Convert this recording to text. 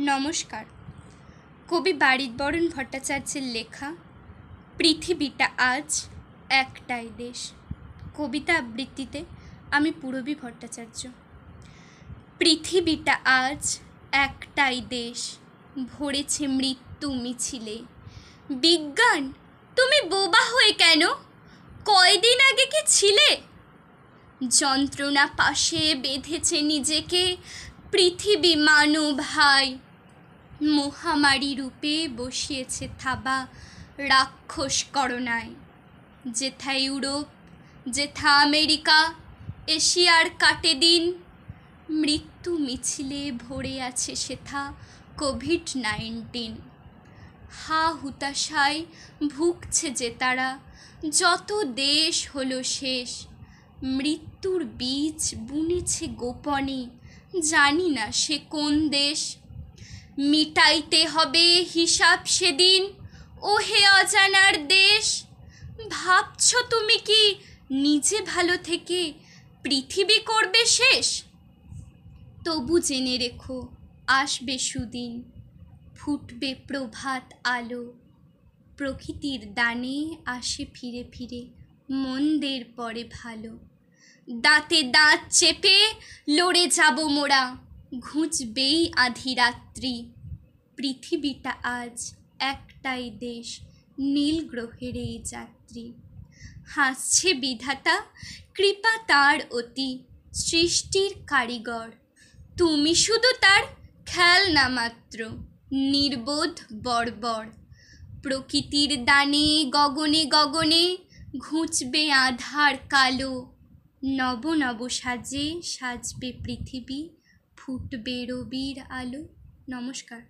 নমস্কার। কবি বারিদবরণ ভট্টাচার্যের লেখা পৃথিবীটা আজ একটাই দেশ কবিতা আবৃত্তিতে আমি পূরবী ভট্টাচার্য। পৃথিবীটা আজ একটাই দেশ, ভরেছে মৃত্যু মিছিলে। বিজ্ঞান, তুমি বোবা হয়ে কেন? কয়দিন আগে কি ছিলে? যন্ত্রণা পাশে বেঁধেছে নিজেকে পৃথিবী মানব ভাই। মহামারী রূপে বসিয়েছে থাবা রাক্ষস করোনায়। যেথা ইউরোপ, যেথা আমেরিকা, এশিয়ার কাটে দিন, মৃত্যু মিছিলে ভরে আছে সেথা কোভিড-19। হা হুতাশায় ভুগছে যে তারা, যত দেশ হলো শেষ। মৃত্যুর বীজ বুনেছে গোপনে, জানি না সে কোন দেশ। মিটাইতে হবে হিসাব সেদিন, ওহে অজানার দেশ। ভাবছ তুমি কি নিজে ভালো থেকে পৃথিবী করবে শেষ? তবু জেনে রেখো আসবে সুদিন, ফুটবে প্রভাত আলো। প্রকৃতির দানে আসে ফিরে ফিরে মন্দের পরে ভালো। দাঁতে দাঁত চেপে লড়ে যাব মোরা, ঘুচবেই আধি রাত্রি। পৃথিবীটা আজ একটাই দেশ, নীল গ্রহের এই যাত্রী। হাসছে বিধাতা, কৃপা তার অতি, সৃষ্টির কারিগর। তুমি শুধু তার খেলনা মাত্র, নির্বোধ বর্বর। প্রকৃতির দানে গগনে গগনে ঘুচবে আধার কালো। নব নব সাজে সাজবে পৃথিবী, ফুটবে রবির আলো। নমস্কার।